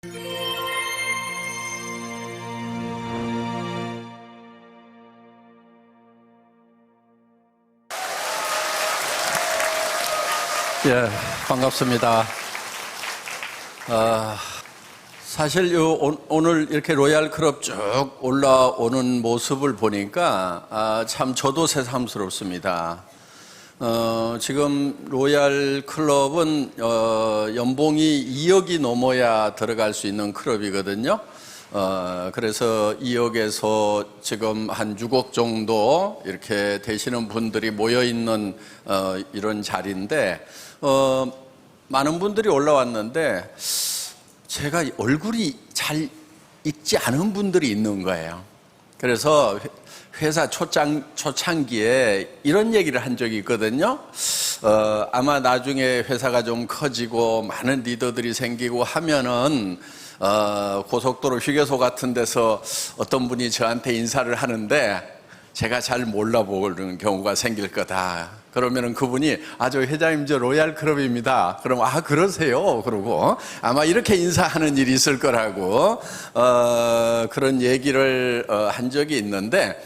예, 반갑습니다. 사실 오늘 이렇게 로얄 클럽 쭉 올라오는 모습을 보니까 참 저도 새삼스럽습니다. 지금 로얄 클럽은 연봉이 2억이 넘어야 들어갈 수 있는 클럽이거든요. 그래서 2억에서 지금 한 6억 정도 이렇게 되시는 분들이 모여 있는 이런 자리인데, 많은 분들이 올라왔는데 제가 얼굴이 잘 익지 않은 분들이 있는 거예요. 그래서 회사 초창기에 이런 얘기를 한 적이 있거든요. 아마 나중에 회사가 좀 커지고 많은 리더들이 생기고 하면은 고속도로 휴게소 같은 데서 어떤 분이 저한테 인사를 하는데 제가 잘 몰라보는 경우가 생길 거다. 그러면은 그분이 저 회장님 저 로얄 클럽입니다. 그럼 그러세요. 그러고 아마 이렇게 인사하는 일이 있을 거라고 그런 얘기를 한 적이 있는데,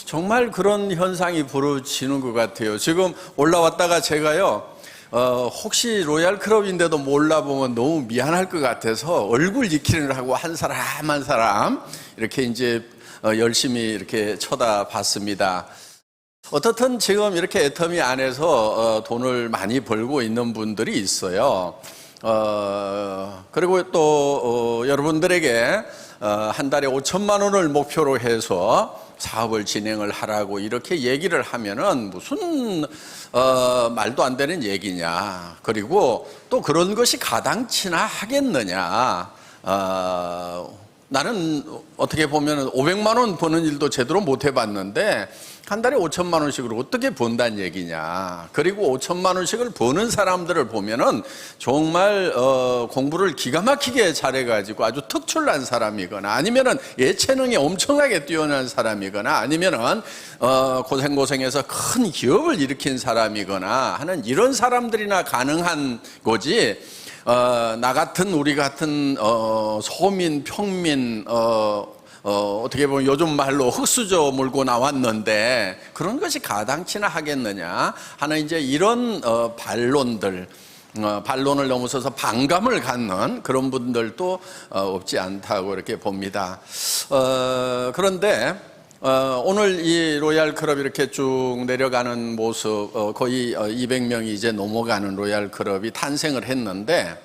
정말 그런 현상이 벌어지는 것 같아요. 지금 올라왔다가 제가요, 혹시 로얄 클럽인데도 몰라보면 너무 미안할 것 같아서 얼굴 익히를 하고 한 사람 한 사람 이렇게 이제 열심히 이렇게 쳐다봤습니다. 어떻든 지금 이렇게 애터미 안에서 돈을 많이 벌고 있는 분들이 있어요. 그리고 또 여러분들에게 한 달에 5천만 원을 목표로 해서 사업을 진행을 하라고 이렇게 얘기를 하면은 무슨 말도 안 되는 얘기냐. 그리고 또 그런 것이 가당치나 하겠느냐. 나는 어떻게 보면 500만 원 버는 일도 제대로 못 해봤는데 한 달에 5천만 원씩으로 어떻게 번다는 얘기냐. 그리고 5천만 원씩을 버는 사람들을 보면은 정말 공부를 기가 막히게 잘해가지고 아주 특출난 사람이거나 아니면은 예체능이 엄청나게 뛰어난 사람이거나 아니면은 고생해서 큰 기업을 일으킨 사람이거나 하는 이런 사람들이나 가능한 거지. 나 같은 우리 같은 소민 평민 어떻게 보면 요즘 말로 흙수저 몰고 나왔는데 그런 것이 가당치나 하겠느냐 하는 이제 이런 반론을 넘어서서 반감을 갖는 그런 분들도 없지 않다고 이렇게 봅니다. 그런데 오늘 이 로얄 클럽 이렇게 쭉 내려가는 모습, 거의 200명이 이제 넘어가는 로얄 클럽이 탄생을 했는데,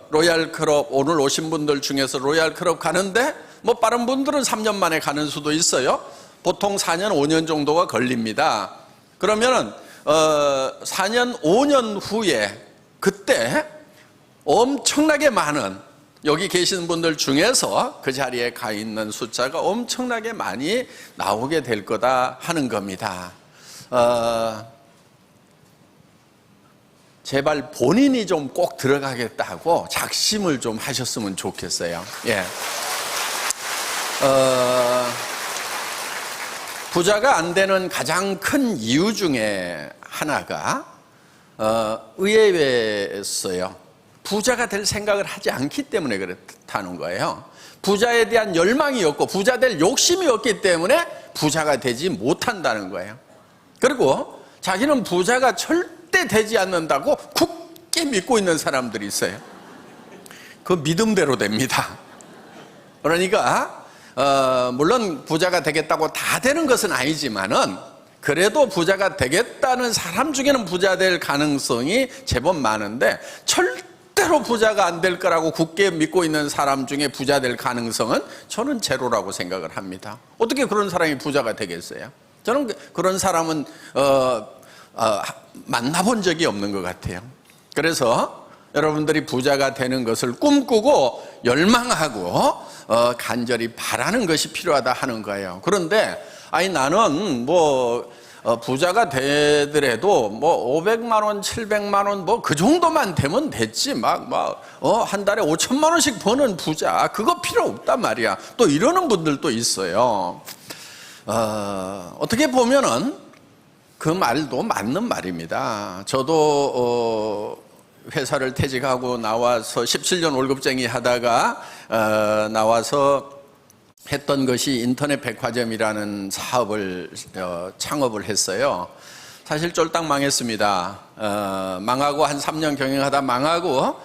로얄 클럽 오늘 오신 분들 중에서 로얄 클럽 가는데 뭐 빠른 분들은 3년 만에 가는 수도 있어요. 보통 4년 5년 정도가 걸립니다. 그러면 4년 5년 후에 그때 엄청나게 많은 여기 계시는 분들 중에서 그 자리에 가 있는 숫자가 엄청나게 많이 나오게 될 거다 하는 겁니다. 제발 본인이 좀 꼭 들어가겠다고 작심을 좀 하셨으면 좋겠어요. 예. 부자가 안 되는 가장 큰 이유 중에 하나가 의외였어요. 부자가 될 생각을 하지 않기 때문에 그렇다는 거예요. 부자에 대한 열망이 없고 부자 될 욕심이 없기 때문에 부자가 되지 못한다는 거예요. 그리고 자기는 부자가 절대 되지 않는다고 굳게 믿고 있는 사람들이 있어요. 그 믿음대로 됩니다. 그러니까 물론 부자가 되겠다고 다 되는 것은 아니지만은 그래도 부자가 되겠다는 사람 중에는 부자 될 가능성이 제법 많은데 절대로 부자가 안 될 거라고 굳게 믿고 있는 사람 중에 부자 될 가능성은 저는 제로라고 생각을 합니다. 어떻게 그런 사람이 부자가 되겠어요? 저는 그런 사람은 만나본 적이 없는 것 같아요. 그래서 여러분들이 부자가 되는 것을 꿈꾸고 열망하고 간절히 바라는 것이 필요하다 하는 거예요. 그런데 나는 부자가 되더라도 500만 원, 700만 원 그 정도만 되면 됐지. 한 달에 5천만 원씩 버는 부자 그거 필요 없단 말이야. 또 이러는 분들도 있어요. 어떻게 보면은 그 말도 맞는 말입니다. 저도 회사를 퇴직하고 나와서 17년 월급쟁이 하다가 나와서 했던 것이 인터넷 백화점이라는 사업을 창업을 했어요. 사실 쫄딱 망했습니다. 망하고 한 3년 경영하다 망하고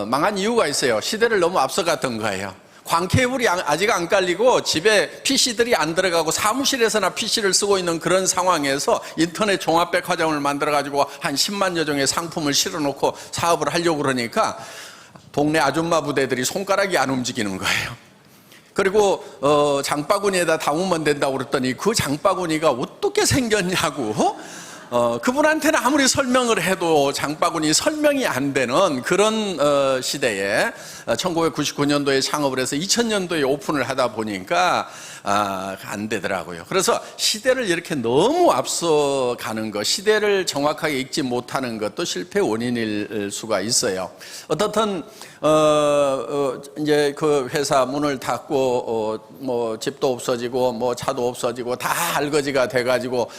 망한 이유가 있어요. 시대를 너무 앞서갔던 거예요. 광케이블이 아직 안 깔리고 집에 PC들이 안 들어가고 사무실에서나 PC를 쓰고 있는 그런 상황에서 인터넷 종합백화점을 만들어가지고 한 10만여 종의 상품을 실어놓고 사업을 하려고 그러니까 동네 아줌마 부대들이 손가락이 안 움직이는 거예요. 그리고 장바구니에다 담으면 된다고 그랬더니 그 장바구니가 어떻게 생겼냐고 그분한테는 아무리 설명을 해도 장바구니 설명이 안 되는 그런 시대에 1999년도에 창업을 해서 2000년도에 오픈을 하다 보니까 안 되더라고요. 그래서 시대를 이렇게 너무 앞서가는 것, 시대를 정확하게 읽지 못하는 것도 실패 원인일 수가 있어요. 어떻든 이제 그 회사 문을 닫고 뭐 집도 없어지고 뭐 차도 없어지고 다 알거지가 돼가지고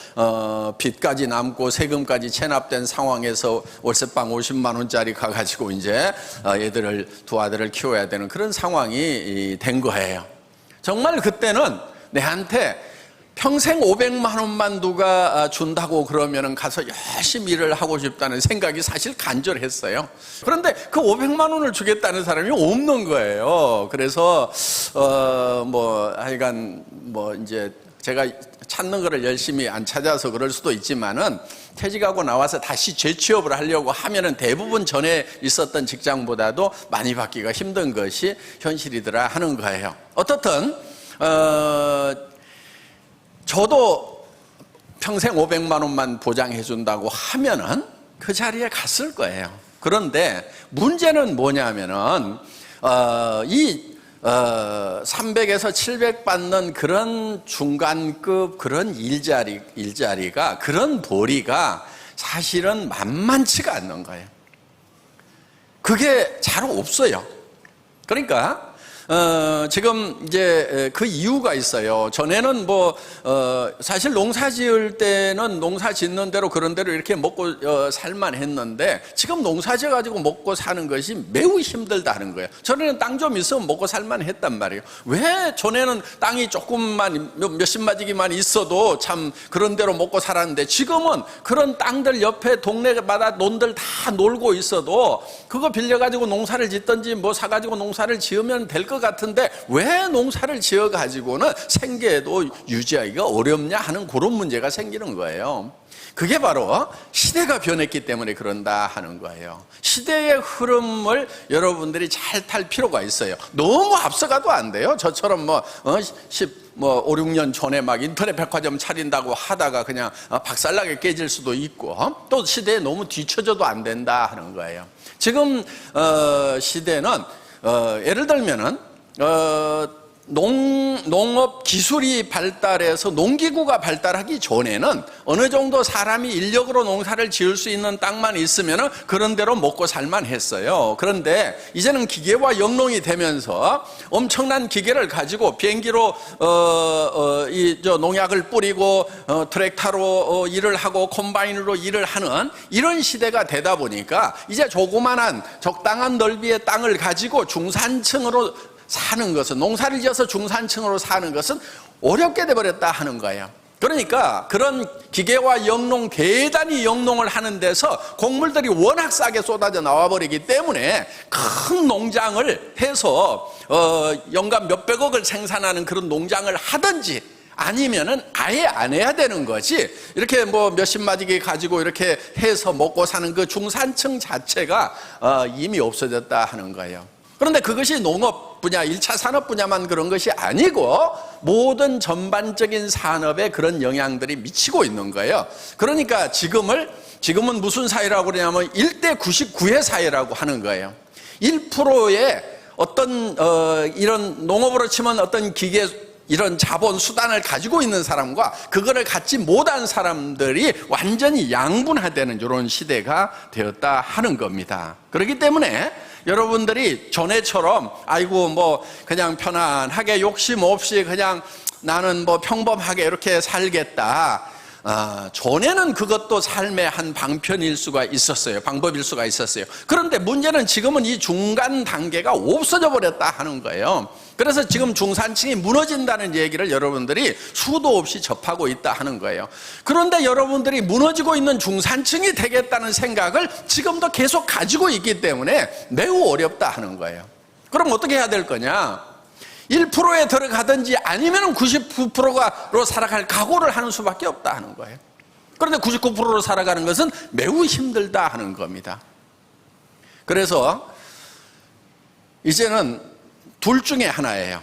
빚까지 남고 세금까지 체납된 상황에서 월세방 50만 원짜리 가가지고 이제 애들을 두 아들을 키워야 되는 그런 상황이 된 거예요. 정말 그때는 내한테 평생 500만 원만 누가 준다고 그러면 가서 열심히 일을 하고 싶다는 생각이 사실 간절했어요. 그런데 그 500만 원을 주겠다는 사람이 없는 거예요. 그래서 뭐 하여간 뭐 이제 제가 찾는 거를 열심히 안 찾아서 그럴 수도 있지만은 퇴직하고 나와서 다시 재취업을 하려고 하면은 대부분 전에 있었던 직장보다도 많이 받기가 힘든 것이 현실이더라 하는 거예요. 어떻든 저도 평생 500만 원만 보장해 준다고 하면은 그 자리에 갔을 거예요. 그런데 문제는 뭐냐면은 이 300에서 700 받는 그런 중간급 그런 일자리가 그런 벌이가 사실은 만만치가 않는 거예요. 그게 잘 없어요. 그러니까 지금 이제 그 이유가 있어요. 전에는 뭐 사실 농사 지을 때는 농사 짓는 대로 그런 대로 이렇게 먹고 살만 했는데 지금 농사 지어 가지고 먹고 사는 것이 매우 힘들다는 거예요. 전에는 땅 좀 있으면 먹고 살만 했단 말이에요. 왜 전에는 땅이 조금만 몇십 마디기만 있어도 참 그런 대로 먹고 살았는데 지금은 그런 땅들 옆에 동네마다 논들 다 놀고 있어도 그거 빌려 가지고 농사를 짓든지 뭐 사 가지고 농사를 지으면 될 것 같은데 왜 농사를 지어 가지고는 생계도 유지하기가 어렵냐 하는 그런 문제가 생기는 거예요. 그게 바로 시대가 변했기 때문에 그런다 하는 거예요. 시대의 흐름을 여러분들이 잘 탈 필요가 있어요. 너무 앞서가도 안 돼요. 저처럼 뭐 5, 6년 전에 막 인터넷 백화점 차린다고 하다가 그냥 박살나게 깨질 수도 있고 또 시대에 너무 뒤처져도 안 된다 하는 거예요. 지금 시대는 예를 들면은 농업 기술이 발달해서 농기구가 발달하기 전에는 어느 정도 사람이 인력으로 농사를 지을 수 있는 땅만 있으면 그런 대로 먹고 살만 했어요. 그런데 이제는 기계와 영농이 되면서 엄청난 기계를 가지고 비행기로 농약을 뿌리고 트랙터로 일을 하고 콤바인으로 일을 하는 이런 시대가 되다 보니까 이제 조그만한 적당한 넓이의 땅을 가지고 중산층으로 사는 것은, 농사를 지어서 중산층으로 사는 것은 어렵게 돼버렸다 하는 거예요. 그러니까 그런 기계와 영농, 대단히 영농을 하는 데서 곡물들이 워낙 싸게 쏟아져 나와버리기 때문에 큰 농장을 해서 연간 몇백억을 생산하는 그런 농장을 하든지 아니면은 아예 안 해야 되는 거지, 이렇게 뭐 몇십 마디기 가지고 이렇게 해서 먹고 사는 그 중산층 자체가 이미 없어졌다 하는 거예요. 그런데 그것이 농업 분야, 1차 산업 분야만 그런 것이 아니고 모든 전반적인 산업에 그런 영향들이 미치고 있는 거예요. 그러니까 지금은 무슨 사회라고 그러냐면 1대 99의 사회라고 하는 거예요. 1%의 어떤 이런 농업으로 치면 어떤 기계, 이런 자본 수단을 가지고 있는 사람과 그거를 갖지 못한 사람들이 완전히 양분화되는 이런 시대가 되었다 하는 겁니다. 그렇기 때문에 여러분들이 전에처럼 아이고 뭐 그냥 편안하게 욕심 없이 그냥 나는 뭐 평범하게 이렇게 살겠다, 전에는 그것도 삶의 한 방편일 수가 있었어요. 방법일 수가 있었어요. 그런데 문제는 지금은 이 중간 단계가 없어져 버렸다 하는 거예요. 그래서 지금 중산층이 무너진다는 얘기를 여러분들이 수도 없이 접하고 있다 하는 거예요. 그런데 여러분들이 무너지고 있는 중산층이 되겠다는 생각을 지금도 계속 가지고 있기 때문에 매우 어렵다 하는 거예요. 그럼 어떻게 해야 될 거냐? 1%에 들어가든지 아니면 99%로 살아갈 각오를 하는 수밖에 없다 하는 거예요. 그런데 99%로 살아가는 것은 매우 힘들다 하는 겁니다. 그래서 이제는 둘 중에 하나예요.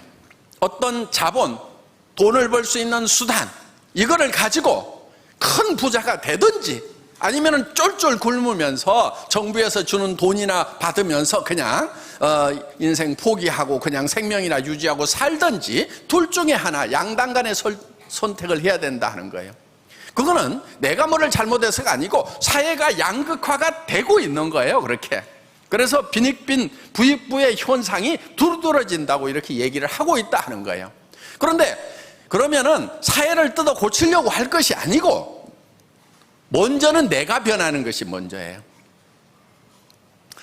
어떤 자본, 돈을 벌 수 있는 수단, 이거를 가지고 큰 부자가 되든지 아니면 쫄쫄 굶으면서 정부에서 주는 돈이나 받으면서 그냥 인생 포기하고 그냥 생명이나 유지하고 살든지 둘 중에 하나, 양당 간의 선택을 해야 된다 하는 거예요. 그거는 내가 뭐를 잘못해서가 아니고 사회가 양극화가 되고 있는 거예요. 그렇게. 그래서 빈익빈 부익부의 현상이 두드러진다고 이렇게 얘기를 하고 있다 하는 거예요. 그런데 그러면은 사회를 뜯어 고치려고 할 것이 아니고 먼저는 내가 변하는 것이 먼저예요.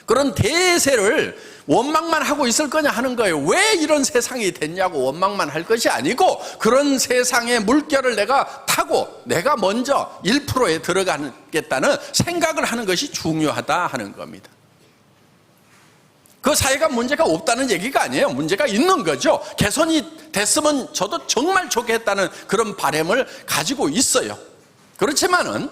그런 대세를 원망만 하고 있을 거냐 하는 거예요. 왜 이런 세상이 됐냐고 원망만 할 것이 아니고 그런 세상의 물결을 내가 타고 내가 먼저 1%에 들어가겠다는 생각을 하는 것이 중요하다 하는 겁니다. 그 사회가 문제가 없다는 얘기가 아니에요. 문제가 있는 거죠. 개선이 됐으면 저도 정말 좋겠다는 그런 바람을 가지고 있어요. 그렇지만은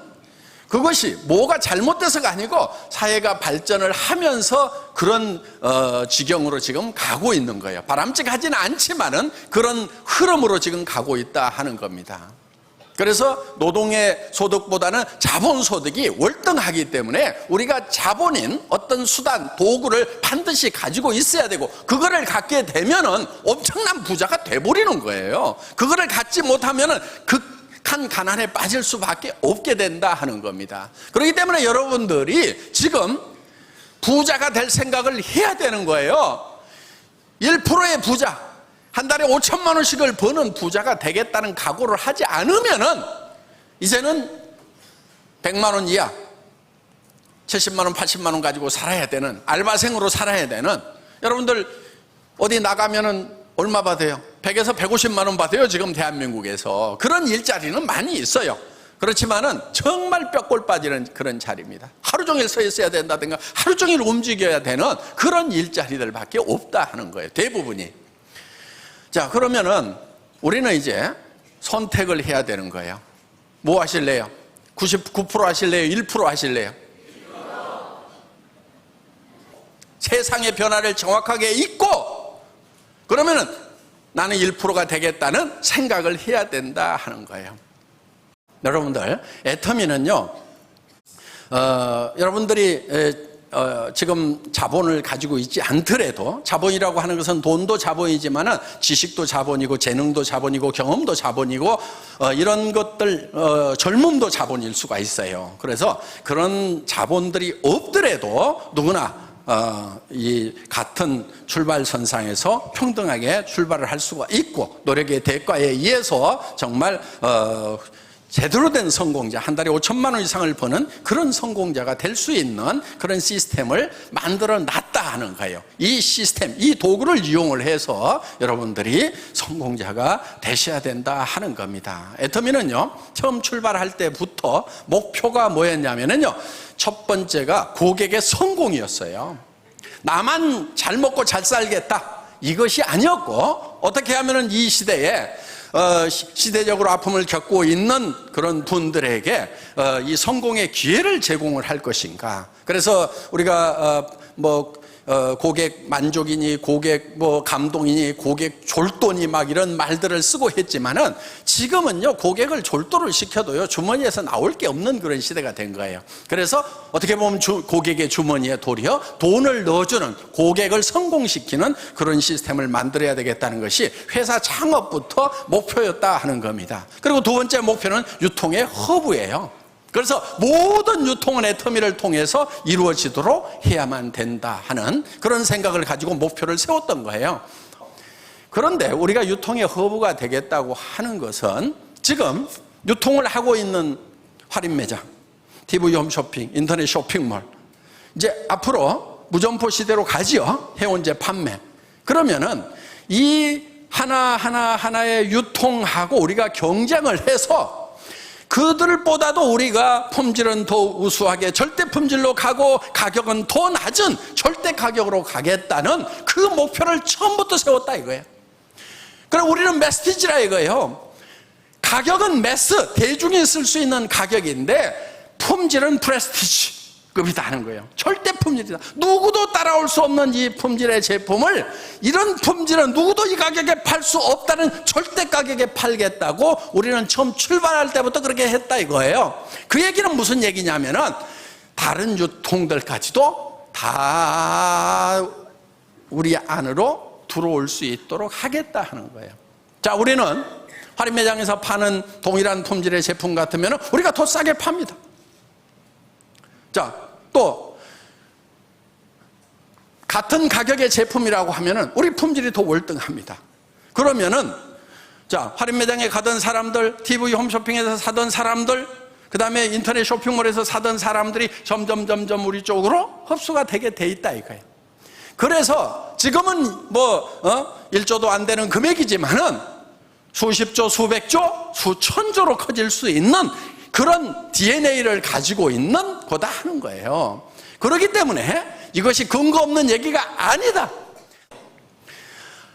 그것이 뭐가 잘못돼서가 아니고 사회가 발전을 하면서 그런 지경으로 지금 가고 있는 거예요. 바람직하지는 않지만은 그런 흐름으로 지금 가고 있다 하는 겁니다. 그래서 노동의 소득보다는 자본소득이 월등하기 때문에 우리가 자본인 어떤 수단, 도구를 반드시 가지고 있어야 되고 그거를 갖게 되면은 엄청난 부자가 돼버리는 거예요. 그거를 갖지 못하면은 극한 가난에 빠질 수밖에 없게 된다 하는 겁니다. 그렇기 때문에 여러분들이 지금 부자가 될 생각을 해야 되는 거예요. 1%의 부자, 한 달에 5천만 원씩을 버는 부자가 되겠다는 각오를 하지 않으면은 이제는 100만 원 이하, 70만 원, 80만 원 가지고 살아야 되는, 알바생으로 살아야 되는, 여러분들 어디 나가면은 얼마 받아요? 100에서 150만 원 받아요. 지금 대한민국에서. 그런 일자리는 많이 있어요. 그렇지만은 정말 뼈골 빠지는 그런 자리입니다. 하루 종일 서 있어야 된다든가 하루 종일 움직여야 되는 그런 일자리들밖에 없다 하는 거예요. 대부분이. 자, 그러면은 우리는 이제 선택을 해야 되는 거예요. 뭐 하실래요? 99% 하실래요? 1% 하실래요? 세상의 변화를 정확하게 잊고 그러면은 나는 1%가 되겠다는 생각을 해야 된다 하는 거예요. 여러분들, 애터미는요, 여러분들이 지금 자본을 가지고 있지 않더라도, 자본이라고 하는 것은 돈도 자본이지만 지식도 자본이고 재능도 자본이고 경험도 자본이고 이런 것들, 젊음도 자본일 수가 있어요. 그래서 그런 자본들이 없더라도 누구나 이 같은 출발선상에서 평등하게 출발을 할 수가 있고 노력의 대가에 의해서 정말 제대로 된 성공자, 한 달에 5천만 원 이상을 버는 그런 성공자가 될 수 있는 그런 시스템을 만들어 놨다 하는 거예요. 이 시스템, 이 도구를 이용을 해서 여러분들이 성공자가 되셔야 된다 하는 겁니다. 애터미는요, 처음 출발할 때부터 목표가 뭐였냐면요, 첫 번째가 고객의 성공이었어요. 나만 잘 먹고 잘 살겠다, 이것이 아니었고, 어떻게 하면은 이 시대에 시대적으로 아픔을 겪고 있는 그런 분들에게 이 성공의 기회를 제공을 할 것인가. 그래서 우리가 고객 만족이니 고객 감동이니 고객 졸도니 막 이런 말들을 쓰고 했지만은 지금은요, 고객을 졸도를 시켜도요 주머니에서 나올 게 없는 그런 시대가 된 거예요. 그래서 어떻게 보면 고객의 주머니에 도리어 돈을 넣어주는, 고객을 성공시키는 그런 시스템을 만들어야 되겠다는 것이 회사 창업부터 목표였다 하는 겁니다. 그리고 두 번째 목표는 유통의 허브예요. 그래서 모든 유통은 애터미를 통해서 이루어지도록 해야만 된다 하는 그런 생각을 가지고 목표를 세웠던 거예요. 그런데 우리가 유통의 허브가 되겠다고 하는 것은 지금 유통을 하고 있는 할인매장, TV 홈쇼핑, 인터넷 쇼핑몰, 이제 앞으로 무점포 시대로 가지요. 해운제 판매. 그러면은 이 하나하나의 유통하고 우리가 경쟁을 해서 그들보다도 우리가 품질은 더 우수하게 절대 품질로 가고 가격은 더 낮은 절대 가격으로 가겠다는 그 목표를 처음부터 세웠다 이거예요. 그럼 우리는 메시지라 이거예요. 가격은 매스, 대중이 쓸 수 있는 가격인데 품질은 프레스티지급이다 하는 거예요. 절대 품질이다. 누구도 따라올 수 없는 이 품질의 제품을, 이런 품질은 누구도 이 가격에 팔 수 없다는 절대 가격에 팔겠다고 우리는 처음 출발할 때부터 그렇게 했다 이거예요. 그 얘기는 무슨 얘기냐면은 다른 유통들까지도 다 우리 안으로 들어올 수 있도록 하겠다 하는 거예요. 자, 우리는 할인 매장에서 파는 동일한 품질의 제품 같으면 우리가 더 싸게 팝니다. 자, 또 같은 가격의 제품이라고 하면은 우리 품질이 더 월등합니다. 그러면은 자, 할인 매장에 가던 사람들, TV 홈쇼핑에서 사던 사람들, 그 다음에 인터넷 쇼핑몰에서 사던 사람들이 점점 우리 쪽으로 흡수가 되게 돼 있다 이거예요. 그래서 지금은 1조도 안 되는 금액이지만은 수십조, 수백조, 수천조로 커질 수 있는 그런 DNA를 가지고 있는 거다 하는 거예요. 그렇기 때문에 이것이 근거 없는 얘기가 아니다.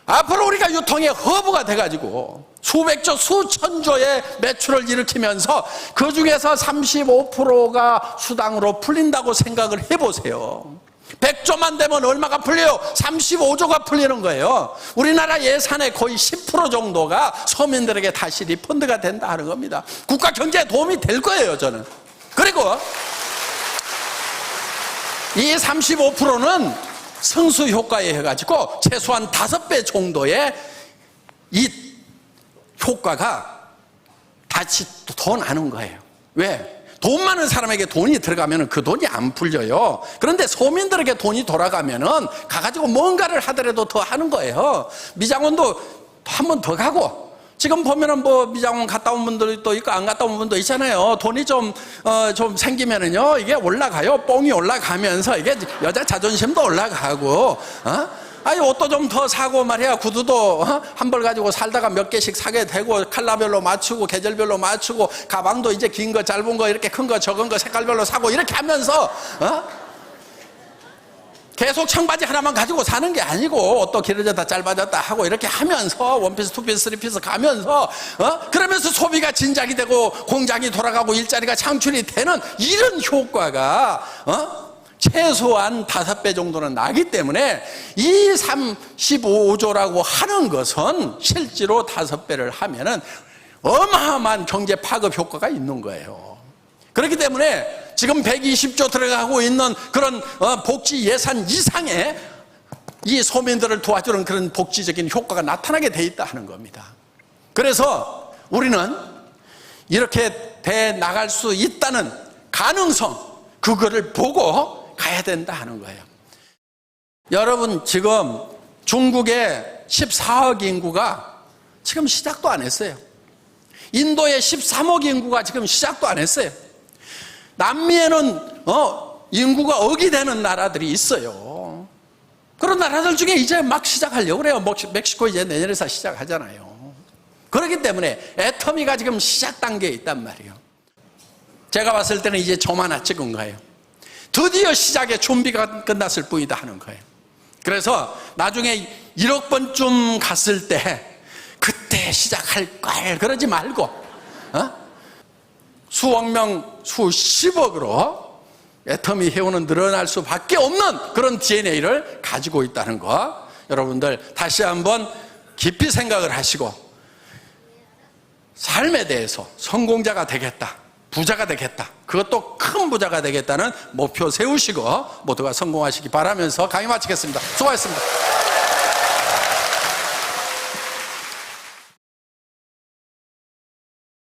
앞으로 우리가 유통의 허브가 돼가지고 수백조, 수천조의 매출을 일으키면서 그 중에서 35%가 수당으로 풀린다고 생각을 해보세요. 100조만 되면 얼마가 풀려요? 35조가 풀리는 거예요. 우리나라 예산의 거의 10% 정도가 서민들에게 다시 리펀드가 된다 하는 겁니다. 국가 경제에 도움이 될 거예요, 저는. 그리고 이 35%는 승수 효과에 해가지고 최소한 5배 정도의 이 효과가 다시 더 나는 거예요. 왜? 돈 많은 사람에게 돈이 들어가면 그 돈이 안 풀려요. 그런데 소민들에게 돈이 돌아가면 가가지고 뭔가를 하더라도 더 하는 거예요. 미장원도 한 번 더 가고, 지금 보면은 미장원 갔다 온 분들도 있고 안 갔다 온 분도 있잖아요. 돈이 좀 생기면은요, 이게 올라가요. 뽕이 올라가면서 이게 여자 자존심도 올라가고, 아니, 옷도 좀 더 사고 말이야. 구두도 한 벌 가지고 살다가 몇 개씩 사게 되고, 컬러별로 맞추고 계절별로 맞추고, 가방도 이제 긴 거 짧은 거 이렇게 큰 거 적은 거 색깔별로 사고, 이렇게 하면서 계속 청바지 하나만 가지고 사는 게 아니고, 옷도 길어졌다 짧아졌다 하고 이렇게 하면서 원피스, 투피스, 쓰리피스 가면서 그러면서 소비가 진작이 되고 공장이 돌아가고 일자리가 창출이 되는 이런 효과가 최소한 5배 정도는 나기 때문에 이 35조라고 하는 것은 실제로 5배를 하면은 어마어마한 경제 파급 효과가 있는 거예요. 그렇기 때문에 지금 120조 들어가고 있는 그런 복지 예산 이상의 이 소민들을 도와주는 그런 복지적인 효과가 나타나게 돼 있다 하는 겁니다. 그래서 우리는 이렇게 돼 나갈 수 있다는 가능성, 그거를 보고 가야 된다 하는 거예요. 여러분, 지금 중국의 14억 인구가 지금 시작도 안 했어요. 인도의 13억 인구가 지금 시작도 안 했어요. 남미에는 인구가 억이 되는 나라들이 있어요. 그런 나라들 중에 이제 막 시작하려고 그래요. 멕시코 이제 내년에서 시작하잖아요. 그렇기 때문에 애터미가 지금 시작 단계에 있단 말이에요. 제가 봤을 때는 이제 점 하나 찍은 거예요. 드디어 시작의 준비가 끝났을 뿐이다 하는 거예요. 그래서 나중에 1억 번쯤 갔을 때 그때 시작할 걸 그러지 말고 수억 명, 수십억으로 애터미 해운은 늘어날 수밖에 없는 그런 DNA를 가지고 있다는 거, 여러분들 다시 한번 깊이 생각을 하시고 삶에 대해서 성공자가 되겠다, 부자가 되겠다, 그것도 큰 부자가 되겠다는 목표 세우시고 모두가 성공하시기 바라면서 강의 마치겠습니다. 수고하셨습니다.